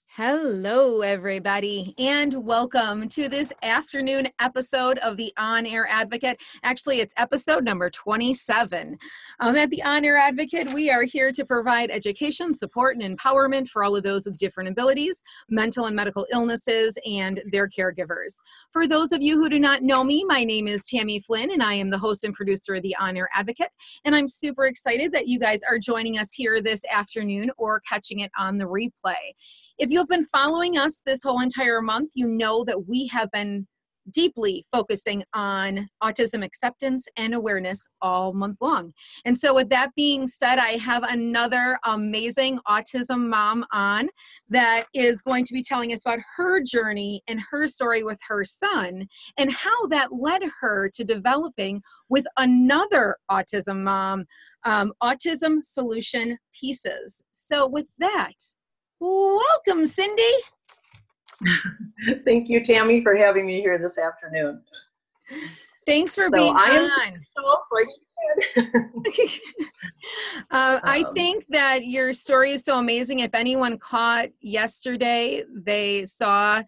Hello, everybody, and welcome to this afternoon episode of the On Air Advocate. Actually, it's episode number 27. At the On Air Advocate, we are here to provide education, support, and empowerment for all of those with different abilities, mental and medical illnesses, and their caregivers. For those of you who do not know me, my name is Tammy Flynn, and I am the host and producer of the On Air Advocate. And I'm super excited that you guys are joining us here this afternoon or catching it on the replay. If you've been following us this whole entire month, you know that we have been deeply focusing on autism acceptance and awareness all month long. And so with that being said, I have another amazing autism mom on that is going to be telling us about her journey and her story with her son and how that led her to developing with another autism mom, Autism Solution Pieces. So with that, welcome, Cindy. Thank you, Tammy, for having me here this afternoon. Thanks for being on. I think that your story is so amazing. If anyone caught yesterday, they saw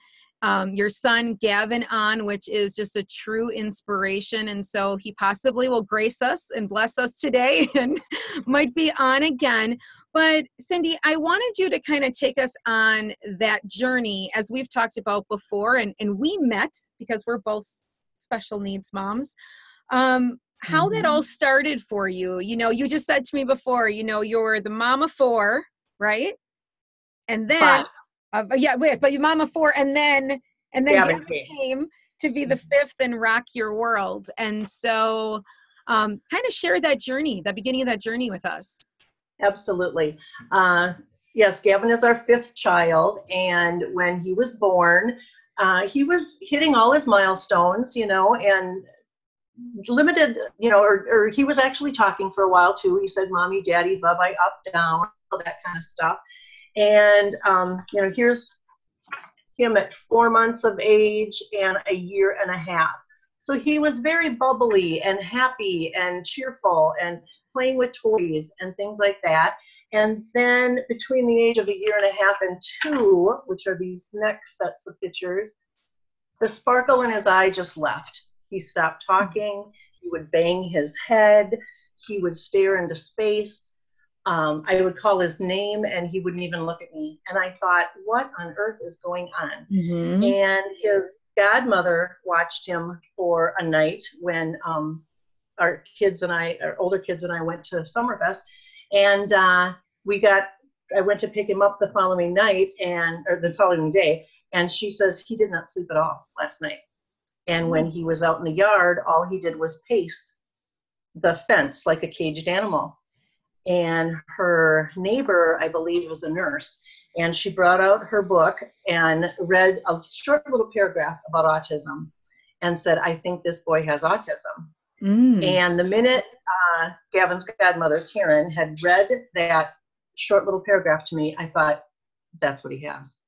your son Gavin on, which is just a true inspiration. And so he possibly will grace us and bless us today and might be on again. But Cindy, I wanted you to kind of take us on that journey as we've talked about before. And we met because we're both special needs moms. How that all started for you. You know, you just said to me before, you know, you're the mom of four, right? And then, but your mom of four, and then Gavin came to be the fifth and rock your world. And so kind of share that journey, the beginning of that journey with us. Absolutely. Yes, Gavin is our fifth child. And when he was born, he was hitting all his milestones, you know, and limited, you know, or he was actually talking for a while too. He said, Mommy, Daddy, bye-bye, up, down, all that kind of stuff. And, you know, here's him at 4 months of age and a year and a half. So he was very bubbly and happy and cheerful and playing with toys and things like that. And then between the age of a year and a half and 2, which are these next sets of pictures, the sparkle in his eye just left. He stopped talking. He would bang his head. He would stare into space. I would call his name and he wouldn't even look at me. And I thought, what on earth is going on? Mm-hmm. And his godmother watched him for a night when our older kids and I went to Summerfest, and I went to pick him up the following night or the following day, and she says he did not sleep at all last night. And when he was out in the yard, all he did was pace the fence like a caged animal. And her neighbor, I believe, was a nurse. And she brought out her book and read a short little paragraph about autism and said, I think this boy has autism. And the minute Gavin's godmother, Karen, had read that short little paragraph to me, I thought, that's what he has.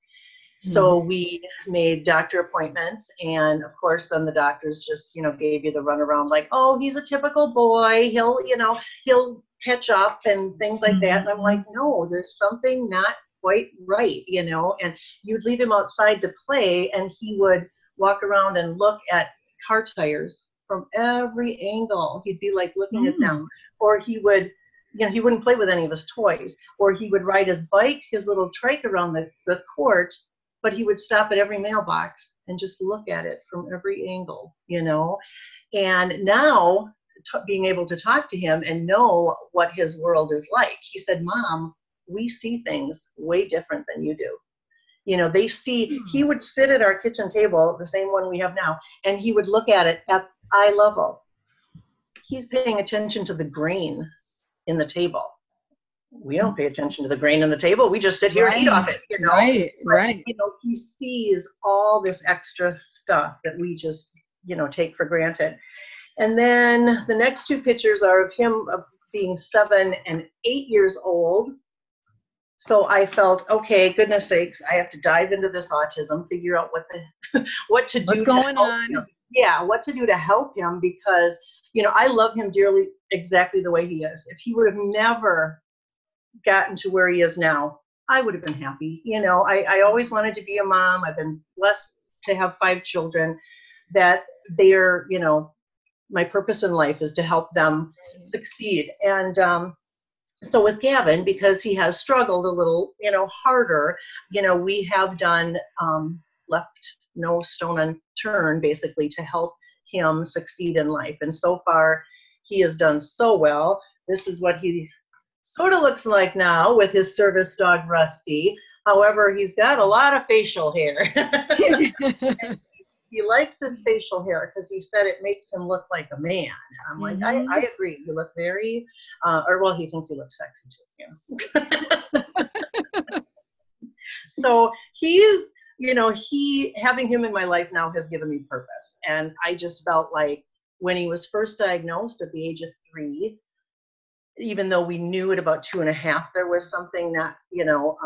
So we made doctor appointments. And of course, then the doctors just, you know, gave you the runaround like, oh, he's a typical boy. He'll catch up and things like that. And I'm like, no, there's something not quite right, you know. And you'd leave him outside to play and he would walk around and look at car tires from every angle. He'd be like looking at them, or he would, you know, he wouldn't play with any of his toys, or he would ride his bike, his little trike around the court, but he would stop at every mailbox and just look at it from every angle, you know. And now being able to talk to him and know what his world is like, he said, Mom, we see things way different than you do. You know, he would sit at our kitchen table, the same one we have now, and he would look at it at eye level. He's paying attention to the grain in the table. We don't pay attention to the grain in the table. We just sit here and eat off it, you know. Right. You know, he sees all this extra stuff that we just, you know, take for granted. And then the next two pictures are of him being 7 and 8 years old. So I felt, okay, goodness sakes, I have to dive into this autism, figure out what to do. What's going on? Him. Yeah, what to do to help him, because, you know, I love him dearly exactly the way he is. If he would have never gotten to where he is now, I would have been happy. You know, I always wanted to be a mom. I've been blessed to have 5 children that they're, you know, my purpose in life is to help them succeed. And so with Gavin, because he has struggled a little, you know, harder, you know, we have done left no stone unturned basically to help him succeed in life. And so far, he has done so well. This is what he sort of looks like now with his service dog, Rusty. However, he's got a lot of facial hair. He likes his facial hair because he said it makes him look like a man. And I'm like, I agree. You look very, or well, he thinks he looks sexy too. Yeah. So he's, you know, having him in my life now has given me purpose. And I just felt like when he was first diagnosed at the age of 3, even though we knew at about 2.5, there was something that, you know,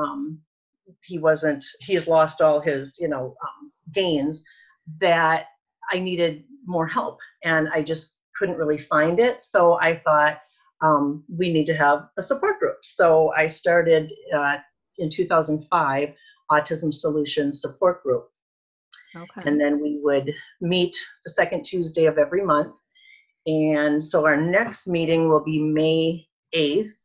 he's lost all his, you know, gains, that I needed more help, and I just couldn't really find it. So I thought we need to have a support group. So I started in 2005, Autism Solution Support Group. Okay. And then we would meet the second Tuesday of every month. And so our next meeting will be May 8th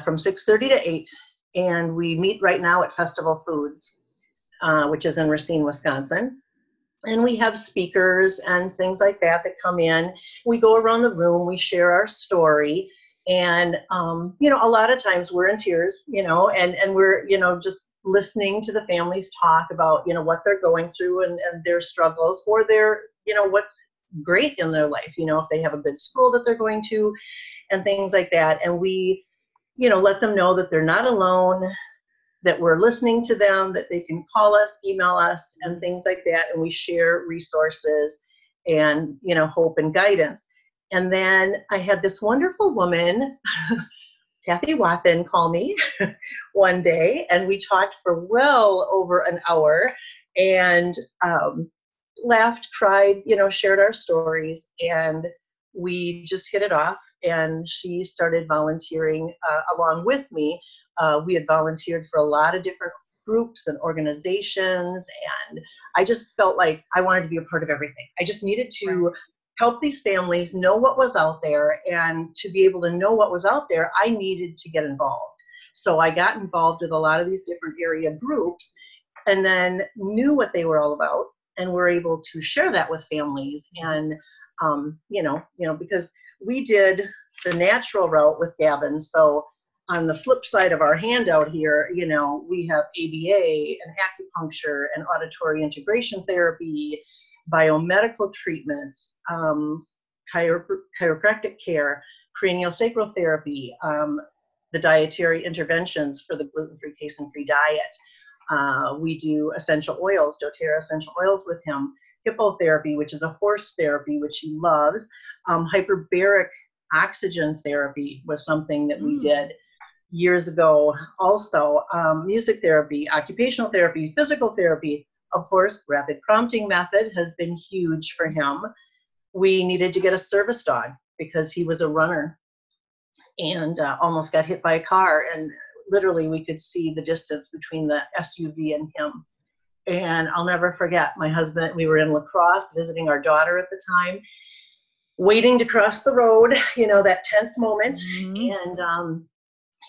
from 6:30 to 8. And we meet right now at Festival Foods, which is in Racine, Wisconsin. And we have speakers and things like that come in. We go around the room, we share our story. And, you know, a lot of times we're in tears, you know, and we're, you know, just listening to the families talk about, you know, what they're going through and their struggles, or their, you know, what's great in their life, you know, if they have a good school that they're going to and things like that. And we, you know, let them know that they're not alone, that we're listening to them, that they can call us, email us, and things like that. And we share resources and, you know, hope and guidance. And then I had this wonderful woman, Cathy Wathen, call me one day, and we talked for well over an hour, and laughed, cried, you know, shared our stories, and we just hit it off. And she started volunteering along with me. We had volunteered for a lot of different groups and organizations, and I just felt like I wanted to be a part of everything. I just needed to help these families know what was out there, and to be able to know what was out there, I needed to get involved. So I got involved with a lot of these different area groups, and then knew what they were all about, and were able to share that with families. And you know, because we did the natural route with Gavin. So on the flip side of our handout here, you know, we have ABA and acupuncture and auditory integration therapy, biomedical treatments, chiropractic care, cranial sacral therapy, the dietary interventions for the gluten-free, casein-free diet. We do essential oils, doTERRA essential oils with him, hippotherapy, which is a horse therapy, which he loves. Hyperbaric oxygen therapy was something that we did years ago. Also, music therapy, occupational therapy, physical therapy. Of course, rapid prompting method has been huge for him. We needed to get a service dog because he was a runner and almost got hit by a car. And literally we could see the distance between the SUV and him. And I'll never forget, my husband, we were in La Crosse visiting our daughter at the time, waiting to cross the road, you know, that tense moment. And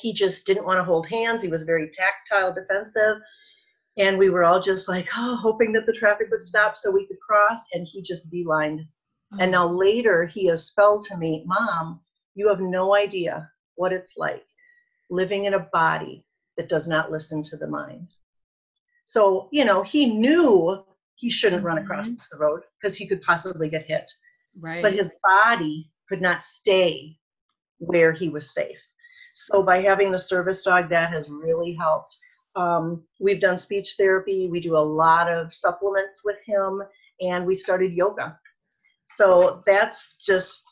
he just didn't want to hold hands. He was very tactile, defensive. And we were all just like, oh, hoping that the traffic would stop so we could cross. And he just beelined. And now later he has spelled to me, Mom, you have no idea what it's like living in a body that does not listen to the mind. So, you know, he knew he shouldn't run across the road because he could possibly get hit. Right. But his body could not stay where he was safe. So by having the service dog, that has really helped. We've done speech therapy. We do a lot of supplements with him, and we started yoga. So that's just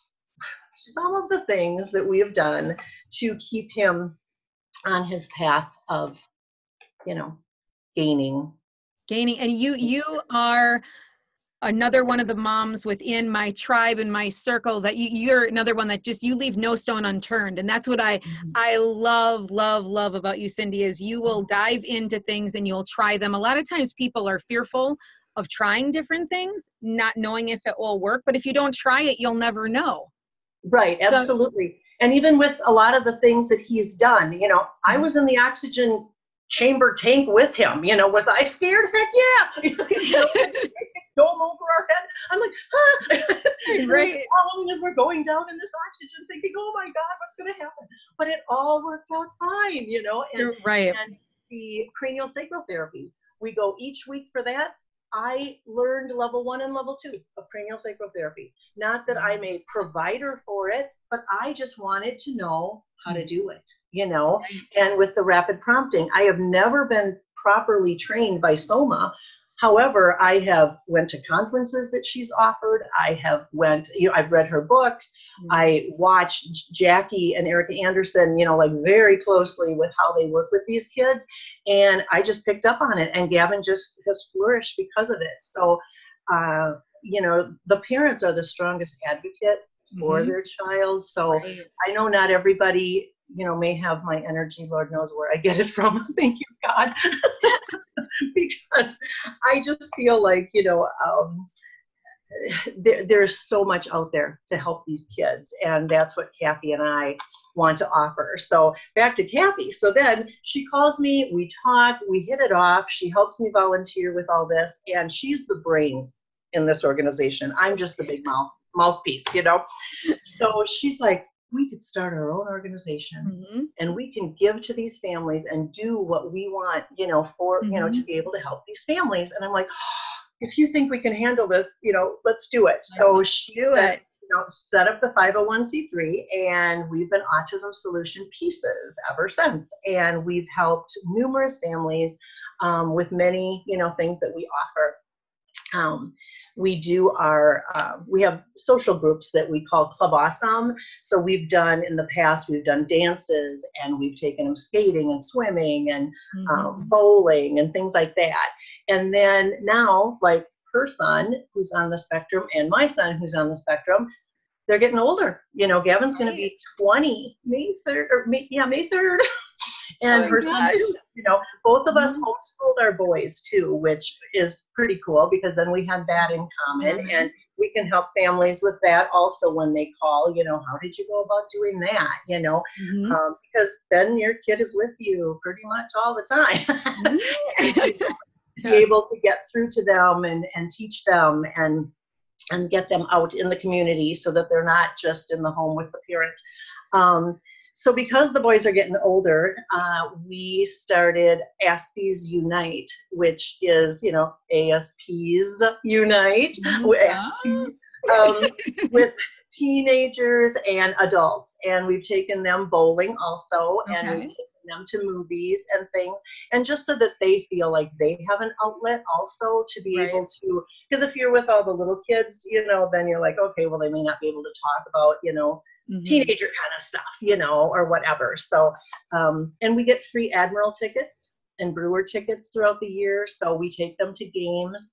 some of the things that we have done to keep him on his path of, you know, gaining. And you are another one of the moms within my tribe and my circle that you're another one that just, you leave no stone unturned. And that's what I love about you, Cindy, is you will dive into things and you'll try them. A lot of times people are fearful of trying different things, not knowing if it will work. But if you don't try it, you'll never know. Right, absolutely. And even with a lot of the things that he's done, you know, I was in the oxygen chamber tank with him. You know, was I scared? Heck yeah. You know, dome over our head. I'm like, ah. Right. Following as we're going down in this oxygen, thinking, oh my God, what's going to happen? But it all worked out fine, you know. And, You're right. And the cranial sacral therapy, we go each week for that. I learned level 1 and level 2 of cranial sacral therapy. Not that I'm a provider for it, but I just wanted to know how to do it, you know. And with the rapid prompting, I have never been properly trained by Soma. However, I have went to conferences that she's offered. I have I've read her books. I watched Jackie and Erica Anderson, you know, like very closely with how they work with these kids. And I just picked up on it, and Gavin just has flourished because of it. So, you know, the parents are the strongest advocate for their child. So I know not everybody, you know, may have my energy. Lord knows where I get it from. Thank you, God. Because I just feel like, you know, there's so much out there to help these kids. And that's what Cathy and I want to offer. So back to Cathy. So then she calls me, we talk, we hit it off. She helps me volunteer with all this. And she's the brains in this organization. I'm just the big mouthpiece, you know. So she's like, we could start our own organization and we can give to these families and do what we want, you know, for, you know, to be able to help these families. And I'm like, oh, if you think we can handle this, you know, let's do it. So she said, you know, set up the 501c3, and we've been Autism Solution Pieces ever since. And we've helped numerous families with many, you know, things that we offer. We do we have social groups that we call Club Awesome. So we've done, in the past, we've done dances, and we've taken them skating and swimming and bowling and things like that. And then now, like her son, who's on the spectrum, and my son, who's on the spectrum, they're getting older. You know, Gavin's going to be 20, May 3rd. And her son too, you know, both of us homeschooled our boys too, which is pretty cool, because then we have that in common, and we can help families with that also when they call, you know, how did you go about doing that, you know, because then your kid is with you pretty much all the time. Be able to get through to them and teach them and get them out in the community so that they're not just in the home with the parent. So because the boys are getting older, we started ASPs Unite, which is, you know, ASPs Unite, with teenagers and adults. And we've taken them bowling also, and we've taken them to movies and things. And just so that they feel like they have an outlet also to be able to, because if you're with all the little kids, you know, then you're like, okay, well, they may not be able to talk about, you know, teenager kind of stuff, you know, or whatever. So, and we get free Admiral tickets and Brewer tickets throughout the year. So we take them to games.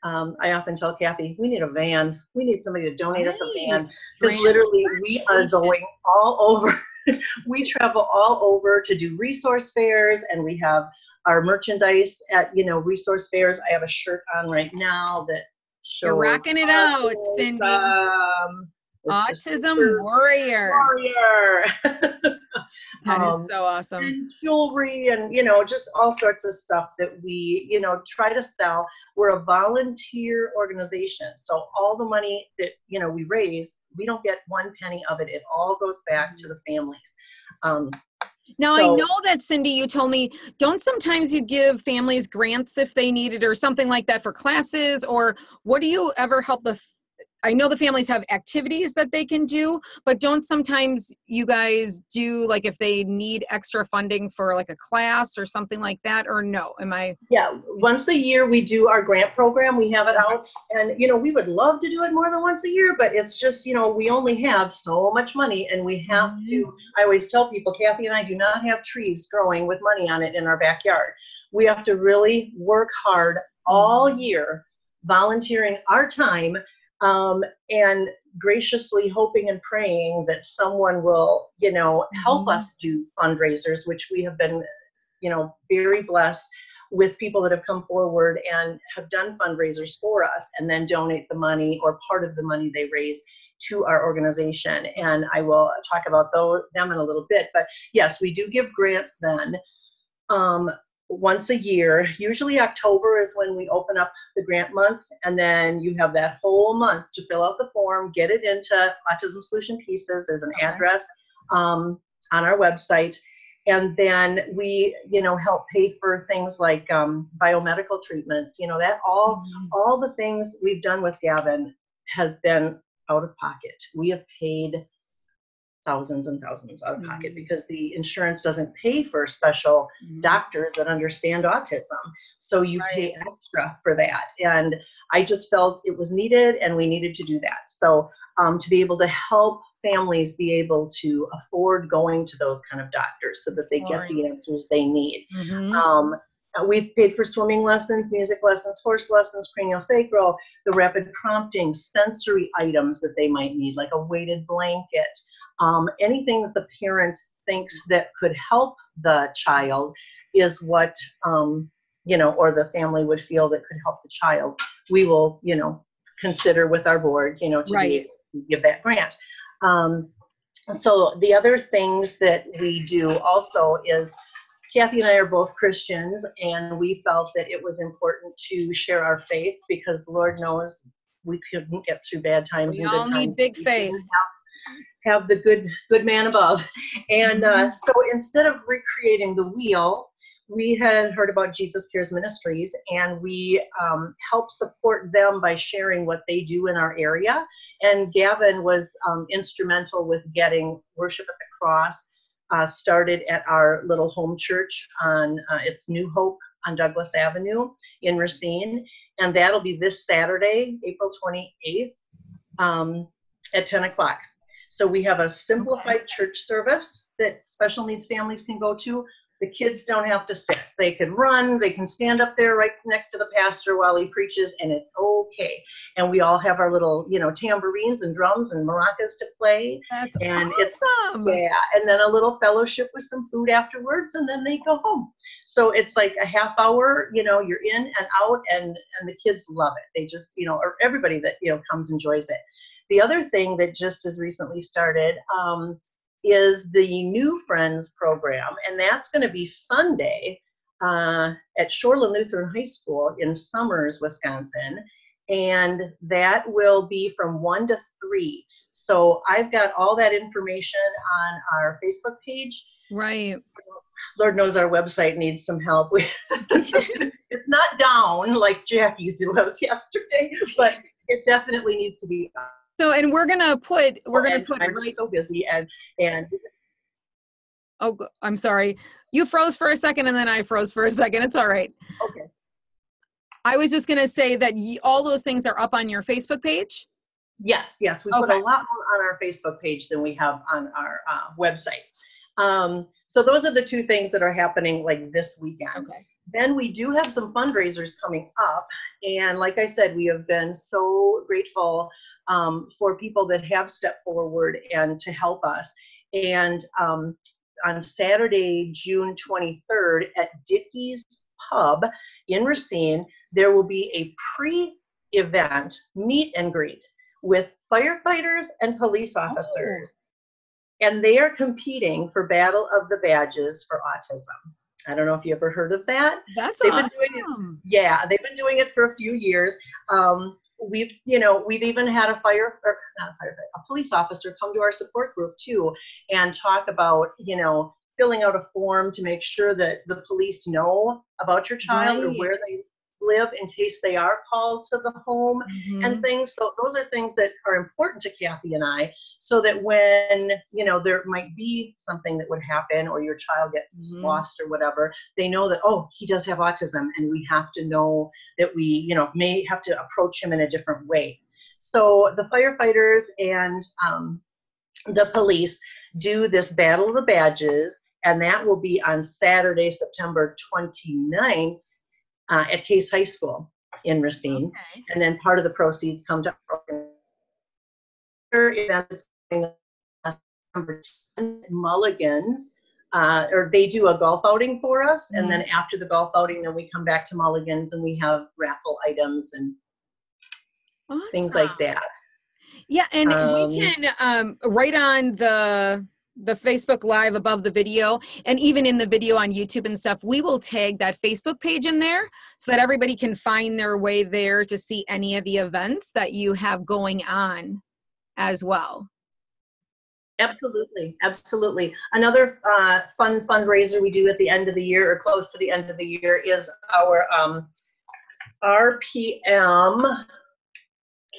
I often tell Cathy, we need a van. We need somebody to donate us a van, because literally we are going all over. We travel all over to do resource fairs, and we have our merchandise at, you know, resource fairs. I have a shirt on right now that shows. You're rocking it out, Cindy. Autism Warrior. That is so awesome. And jewelry and, you know, just all sorts of stuff that we, you know, try to sell. We're a volunteer organization. So all the money that, you know, we raise, we don't get one penny of it. It all goes back to the families. Now, I know that, Cindy, you told me, don't sometimes you give families grants if they need it or something like that for classes, or what do you ever help I know the families have activities that they can do, but don't sometimes you guys do, like, if they need extra funding for like a class or something like that, or no? Yeah, once a year we do our grant program. We have it out, and, you know, we would love to do it more than once a year, but it's just, you know, we only have so much money, and we have to, I always tell people, Cathy and I do not have trees growing with money on it in our backyard. We have to really work hard all year volunteering our time, and graciously hoping and praying that someone will, help us do fundraisers, which we have been, very blessed with people that have come forward and have done fundraisers for us and then donate the money or part of the money they raise to our organization. And I will talk about them in a little bit. But yes, we do give grants then once a year. Usually October is when we open up the grant month. And then you have that whole month to fill out the form, get it into Autism Solution Pieces. There's an address on our website. And then we, help pay for things like biomedical treatments, that all the things we've done with Gavin has been out of pocket. We have paid thousands and thousands out of pocket because the insurance doesn't pay for special doctors that understand autism. So you pay extra for that. And I just felt it was needed and we needed to do that. So to be able to help families be able to afford going to those kind of doctors so that they get the answers they need. We've paid for swimming lessons, music lessons, horse lessons, craniosacral, the rapid prompting, sensory items that they might need, like a weighted blanket, anything that the parent thinks that could help the child is what, or the family would feel that could help the child. We will, consider with our board, to be able to give that grant. So the other things that we do also is Cathy and I are both Christians, and we felt that it was important to share our faith because Lord knows we couldn't get through bad times. We all need big faith. Have the good man above. And so instead of recreating the wheel, we had heard about Jesus Cares Ministries, and we help support them by sharing what they do in our area. And Gavin was instrumental with getting Worship at the Cross started at our little home church on it's New Hope on Douglas Avenue in Racine. And that'll be this Saturday, April 28th at 10 o'clock. So we have a simplified church service that special needs families can go to. The kids don't have to sit. They can run, they can stand up there right next to the pastor while he preaches, and it's okay. And we all have our little, tambourines and drums and maracas to play. That's and awesome. And then a little fellowship with some food afterwards, and then they go home. So it's like a half hour, you're in and out, and the kids love it. They just, or everybody that, comes enjoys it. The other thing that just as recently started is the New Friends program, and that's going to be Sunday at Shoreland Lutheran High School in Summers, Wisconsin, and that will be from 1 to 3. So I've got all that information on our Facebook page. Right. Lord knows our website needs some help. It's not down like Jackie's was yesterday, but it definitely needs to be up. So, and we're gonna put. I'm so busy and. Oh, I'm sorry. You froze for a second, and then I froze for a second. It's all right. Okay. I was just gonna say that all those things are up on your Facebook page. Yes. We put a lot more on our Facebook page than we have on our website. So those are the two things that are happening like this weekend. Okay. Then we do have some fundraisers coming up, and like I said, we have been so grateful for people that have stepped forward and to help us. And on Saturday, June 23rd at Dickey's Pub in Racine, there will be a pre-event meet and greet with firefighters and police officers. And they are competing for Battle of the Badges for Autism. I don't know if you ever heard of that. That's They've awesome. been doing it, yeah, they've been doing it for a few years. We've even had a police officer come to our support group too and talk about, filling out a form to make sure that the police know about your child or where they live in case they are called to the home and things. So those are things that are important to Cathy and I, so that when, there might be something that would happen or your child gets lost or whatever, they know that, oh, he does have autism and we have to know that we, may have to approach him in a different way. So the firefighters and the police do this Battle of the Badges, and that will be on Saturday, September 29th at Case High School. in Racine. Okay. And then part of the proceeds come to our event that's going on September 10, Mulligan's. Or they do a golf outing for us, and then after the golf outing, then we come back to Mulligan's and we have raffle items and things like Awesome. that. Yeah, and we can right on the Facebook Live above the video, and even in the video on YouTube and stuff, we will tag that Facebook page in there so that everybody can find their way there to see any of the events that you have going on as well. Absolutely, absolutely. Another fun fundraiser we do at the end of the year or close to the end of the year is our RPM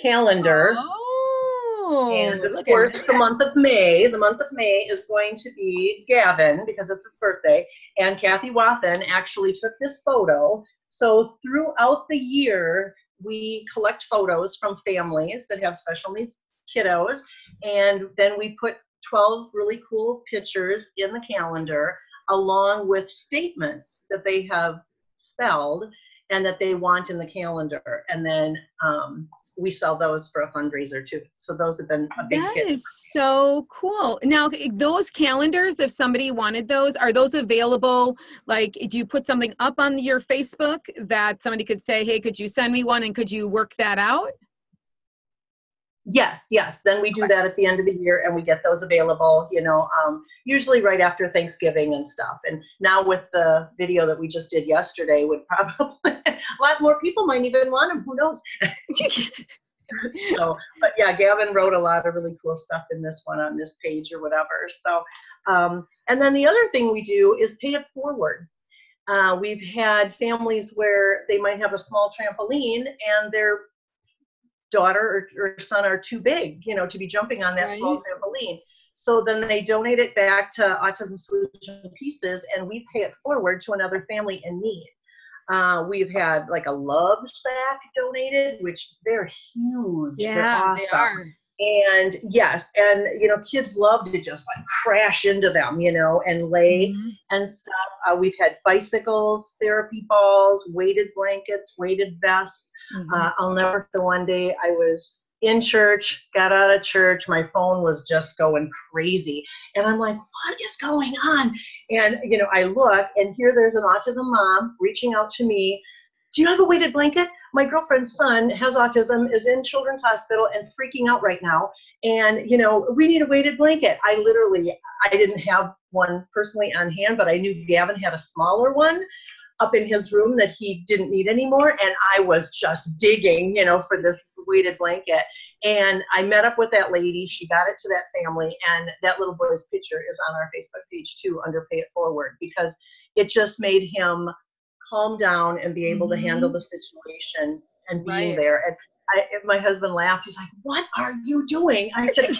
calendar. Oh, and of look at course, that. the month of May is going to be Gavin because it's his birthday. And Cathy Wathen actually took this photo. So throughout the year, we collect photos from families that have special needs kiddos. And then we put 12 really cool pictures in the calendar along with statements that they have spelled and that they want in the calendar. And then we sell those for a fundraiser too. So those have been a big hit. That is so cool. Now, those calendars, if somebody wanted those, are those available? Like, do you put something up on your Facebook that somebody could say, hey, could you send me one and could you work that out? Yes. Then we do that at the end of the year and we get those available, usually right after Thanksgiving and stuff. And now with the video that we just did yesterday, would probably a lot more people might even want them. Who knows? So, but yeah, Gavin wrote a lot of really cool stuff in this one on this page or whatever. So, and then the other thing we do is pay it forward. We've had families where they might have a small trampoline and their daughter or son are too big, to be jumping on that small trampoline. So then they donate it back to Autism Solution Pieces and we pay it forward to another family in need. We've had like a love sack donated, which they're huge. Yeah, they're awesome. they are. And yes, and kids love to just like crash into them, and lay and stuff. We've had bicycles, therapy balls, weighted blankets, weighted vests. I'll never forget the one day I was in church, got out of church, my phone was just going crazy. And I'm like, what is going on? And, I look and here there's an autism mom reaching out to me. Do you have a weighted blanket? My girlfriend's son has autism, is in children's hospital and freaking out right now. And, we need a weighted blanket. I didn't have one personally on hand, but I knew Gavin had a smaller one up in his room that he didn't need anymore. And I was just digging, for this weighted blanket. And I met up with that lady. She got it to that family. And that little boy's picture is on our Facebook page too, under Pay It Forward, because it just made him calm down and be able to handle the situation and being there. And my husband laughed. He's like, what are you doing? I said,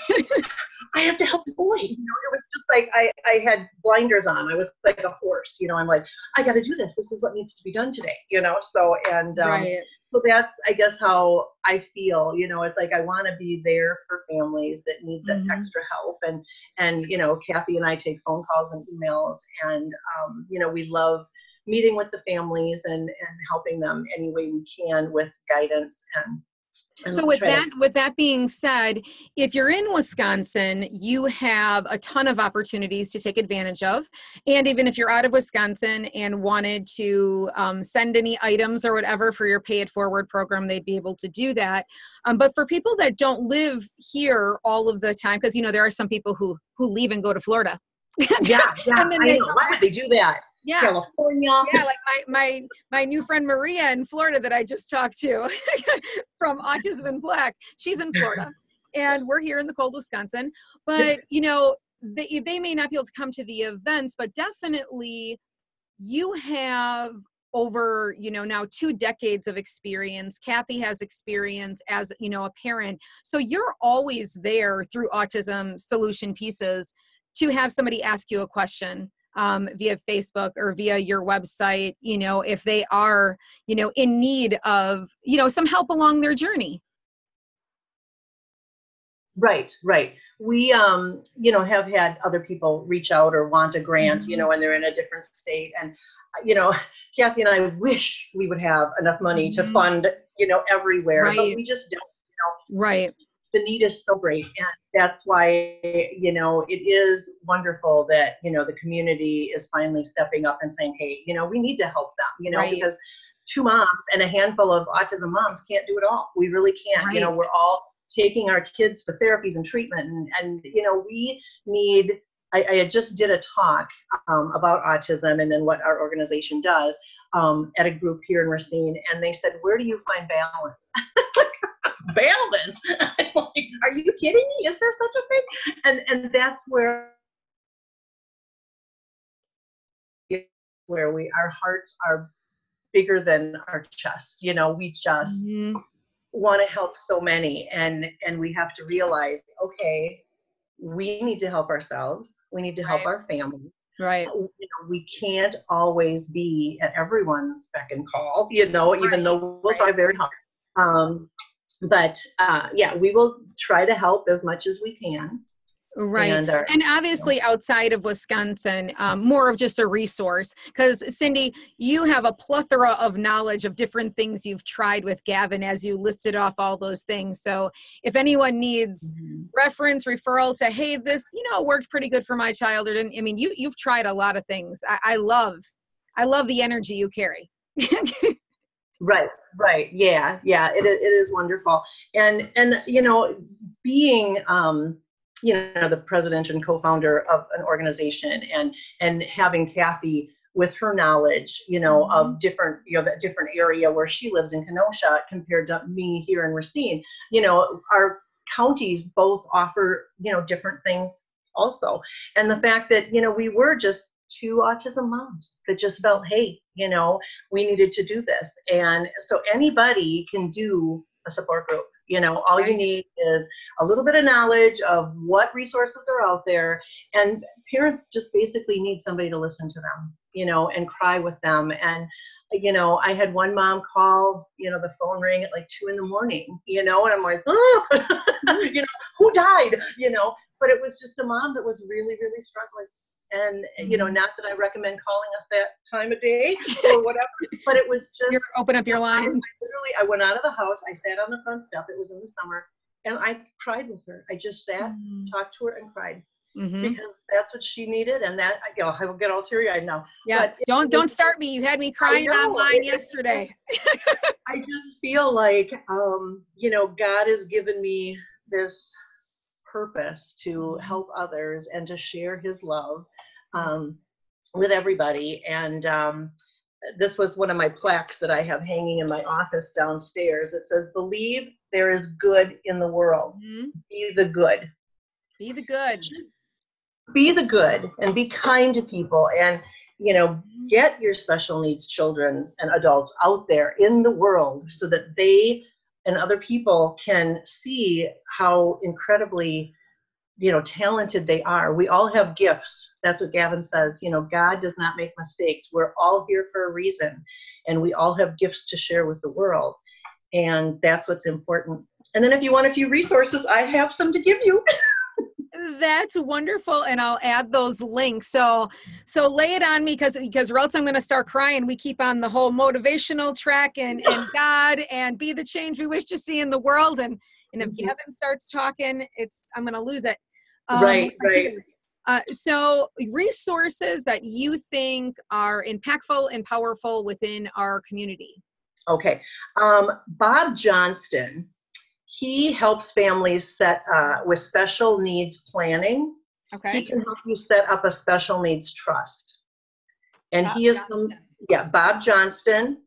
I have to help the boy. It was just like I had blinders on. I was like a horse. I'm like, I got to do this. This is what needs to be done today. So so that's, I guess, how I feel. It's like I want to be there for families that need the extra help. And Cathy and I take phone calls and emails, and we love meeting with the families and helping them any way we can with guidance and so with that being said, if you're in Wisconsin, you have a ton of opportunities to take advantage of. And even if you're out of Wisconsin and wanted to send any items or whatever for your Pay It Forward program, they'd be able to do that. But for people that don't live here all of the time, because, there are some people who leave and go to Florida. Yeah, and then I know. Why would they do that? Yeah. California. Yeah, like my new friend Maria in Florida that I just talked to from Autism in Black. She's in Florida and we're here in the cold Wisconsin. But, they may not be able to come to the events, but definitely you have over, now 2 decades of experience. Cathy has experience as, a parent. So you're always there through Autism Solution Pieces to have somebody ask you a question via Facebook or via your website, if they are, in need of, some help along their journey. Right, right. We, have had other people reach out or want a grant, when they're in a different state. And, Kathy and I wish we would have enough money to fund, everywhere, but Right. we just don't, Right. The need is so great. And that's why, it is wonderful that, the community is finally stepping up and saying, hey, we need to help them, Right. because 2 moms and a handful of autism moms can't do it all. We really can't. Right. We're all taking our kids to therapies and treatment, and we need. I just did a talk about autism and then what our organization does at a group here in Racine, and they said, "Where do you find balance?" Balance? I'm like, are you kidding me? Is there such a thing? And that's where our hearts are bigger than our chests. We just want to help so many, and we have to realize, okay, we need to help ourselves. We need to help our family. Right. We can't always be at everyone's beck and call, even though we'll try very hard. But we will try to help as much as we can. Right. And obviously outside of Wisconsin, more of just a resource, because Cindy, you have a plethora of knowledge of different things you've tried with Gavin as you listed off all those things. So if anyone needs reference, referral to, hey, this, worked pretty good for my child, or didn't, you've tried a lot of things. I love the energy you carry. Right. Yeah. It is wonderful. And being, the president and co-founder of an organization, and having Cathy with her knowledge, of different, that different area where she lives in Kenosha compared to me here in Racine, our counties both offer, different things also. And the fact that, we were just 2 autism moms that just felt, hey, we needed to do this. And so anybody can do a support group. All you need is a little bit of knowledge of what resources are out there. And parents just basically need somebody to listen to them, and cry with them. And, I had one mom call, the phone rang at like 2 a.m, and I'm like, oh, who died, but it was just a mom that was really, really struggling. And, not that I recommend calling us that time of day or whatever, but it was just. Open up your line. I went out of the house. I sat on the front step. It was in the summer. And I cried with her. I just sat, talked to her, and cried. Because that's what she needed. And that, I will get all teary-eyed now. Yeah, but don't start me. You had me crying online yesterday. I just feel like, God has given me this purpose to help others and to share his love with everybody. And this was one of my plaques that I have hanging in my office downstairs. It says, believe there is good in the world. Be the good. Be the good. Be the good and be kind to people, and get your special needs children and adults out there in the world so that they and other people can see how incredibly talented they are. We all have gifts. That's what Gavin says. God does not make mistakes. We're all here for a reason, and we all have gifts to share with the world, and that's what's important. And then if you want a few resources, I have some to give you. That's wonderful, and I'll add those links. So lay it on me, because or else I'm going to start crying. We keep on the whole motivational track and God and be the change we wish to see in the world. And if Gavin starts talking, I'm going to lose it. Right. So resources that you think are impactful and powerful within our community. Okay. Bob Johnston. He helps families set with special needs planning. Okay. He can help you set up a special needs trust. And Bob Johnston. Bob Johnston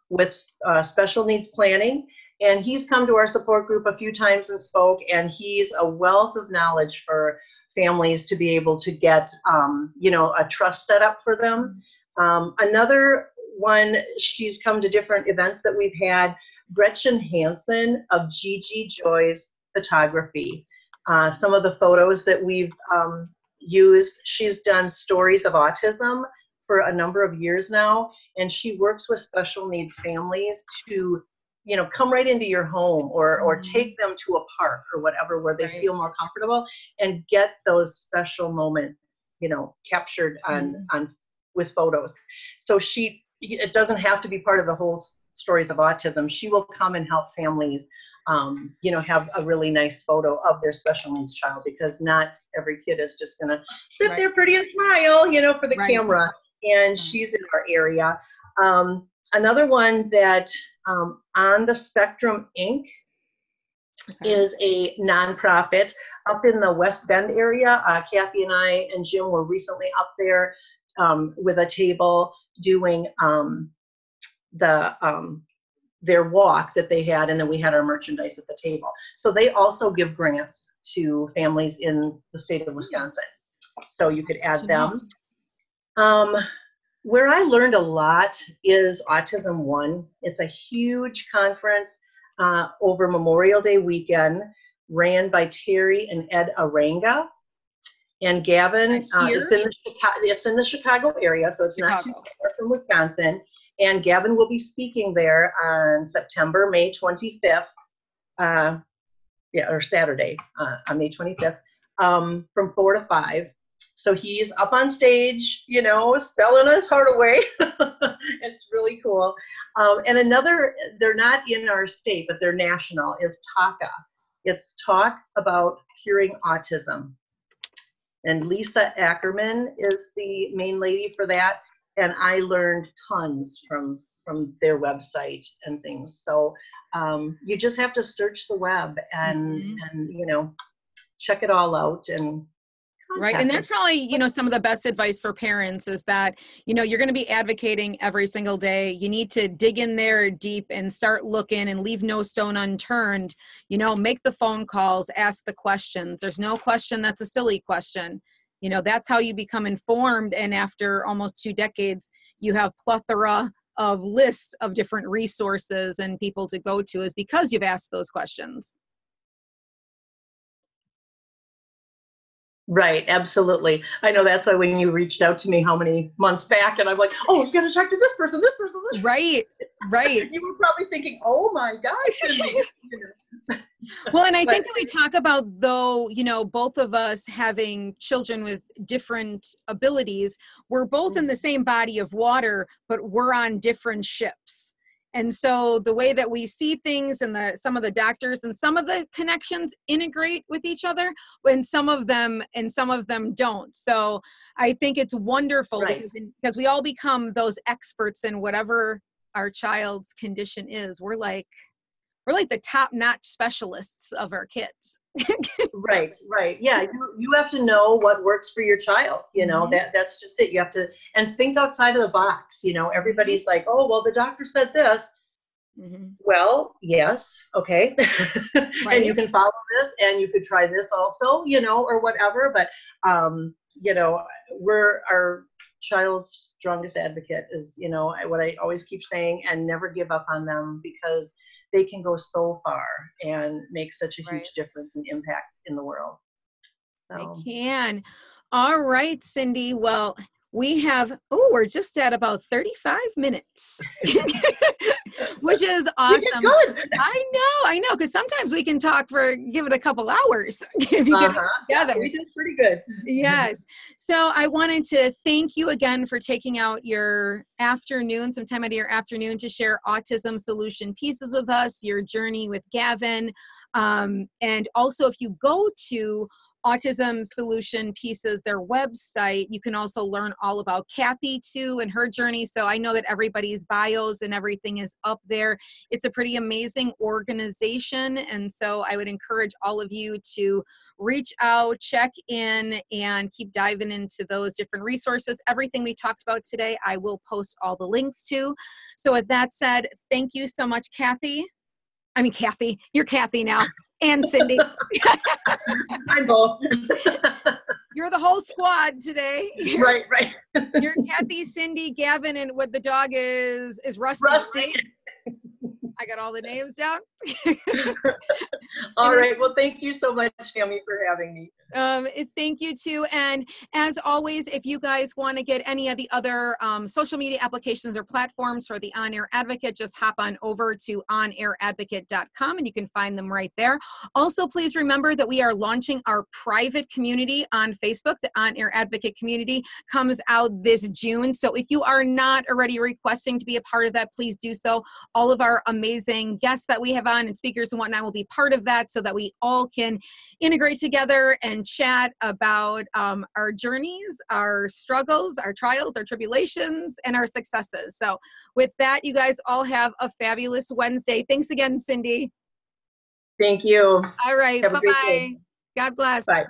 with special needs planning. And he's come to our support group a few times and spoke, and he's a wealth of knowledge for families to be able to get, a trust set up for them. Another one, she's come to different events that we've had, Gretchen Hansen of Gigi Joy's Photography. Some of the photos that we've used, she's done stories of autism for a number of years now, and she works with special needs families to, come right into your home, or take them to a park or whatever, where they feel more comfortable, and get those special moments, captured on with photos. So it doesn't have to be part of the whole stories of autism. She will come and help families, have a really nice photo of their special needs child, because not every kid is just going to sit there pretty and smile, for the camera. And she's in our area. Another one that On the Spectrum Inc. is a nonprofit up in the West Bend area. Cathy and I and Jim were recently up there with a table doing their walk that they had, and then we had our merchandise at the table. So they also give grants to families in the state of Wisconsin. So you could add them. Where I learned a lot is Autism One. It's a huge conference over Memorial Day weekend, ran by Terry and Ed Aranga. And Gavin, it's in the Chicago area, so it's not too far from Wisconsin. And Gavin will be speaking there on May 25th, or Saturday, on May 25th, from 4 to 5. So he's up on stage, spelling his heart away. It's really cool. And another, they're not in our state, but they're national, is TACA. It's Talk About Curing Autism. And Lisa Ackerman is the main lady for that. And I learned tons from their website and things. So you just have to search the web and check it all out and right. And that's probably, some of the best advice for parents is that, you're going to be advocating every single day. You need to dig in there deep and start looking and leave no stone unturned, make the phone calls, ask the questions. There's no question that's a silly question. That's how you become informed. And after almost 2 decades, you have plethora of lists of different resources and people to go to, is because you've asked those questions. Right, absolutely. I know that's why when you reached out to me how many months back, and I'm like, oh, you got to talk to this person, this person, this person. Right. You were probably thinking, oh my gosh. Well, and I think that we talk about, though, both of us having children with different abilities, we're both in the same body of water, but we're on different ships. And so the way that we see things, and some of the doctors and some of the connections integrate with each other, and some of them don't. So I think it's wonderful because we all become those experts in whatever our child's condition is. We're like the top-notch specialists of our kids. Right. Yeah, you have to know what works for your child. That's just it. You have to, and think outside of the box. Everybody's like, oh, well, the doctor said this. Well, yes, okay. And you can follow this, and you could try this also, or whatever. But we're our child's strongest advocate is, what I always keep saying, and never give up on them, because they can go so far and make such a huge difference and impact in the world. So. They can. All right, Cindy. Well, we're just at about 35 minutes, which is awesome. I know, because sometimes we can give it a couple hours if you get it together. We did pretty good. Yes. So I wanted to thank you again for taking out your afternoon, some time out of your afternoon, to share Autism Solution Pieces with us, your journey with Gavin. And also, if you go to Autism Solution Pieces, their website, you can also learn all about Cathy too and her journey. So I know that everybody's bios and everything is up there. It's a pretty amazing organization. And so I would encourage all of you to reach out, check in, and keep diving into those different resources. Everything we talked about today, I will post all the links to. So with that said, thank you so much, Cathy. I mean, Cathy, you're Cathy now. And Cindy. I'm both. You're the whole squad today. Right. You're Cathy, Cindy, Gavin, and what the dog is Rusty. Rusty. Right? I got all the names down. All right. Well, thank you so much, Tammy, for having me. Thank you too. And as always, if you guys want to get any of the other social media applications or platforms for the On Air Advocate, just hop on over to onairadvocate.com and you can find them right there. Also, please remember that we are launching our private community on Facebook. The On Air Advocate community comes out this June. So if you are not already requesting to be a part of that, please do so. All of our amazing guests that we have on and speakers and whatnot will be part of that so that we all can integrate together and chat about our journeys, our struggles, our trials, our tribulations, and our successes. So with that, you guys all have a fabulous Wednesday. Thanks again, Cindy. Thank you. All right. Have a great Bye-bye. day. God bless. Bye.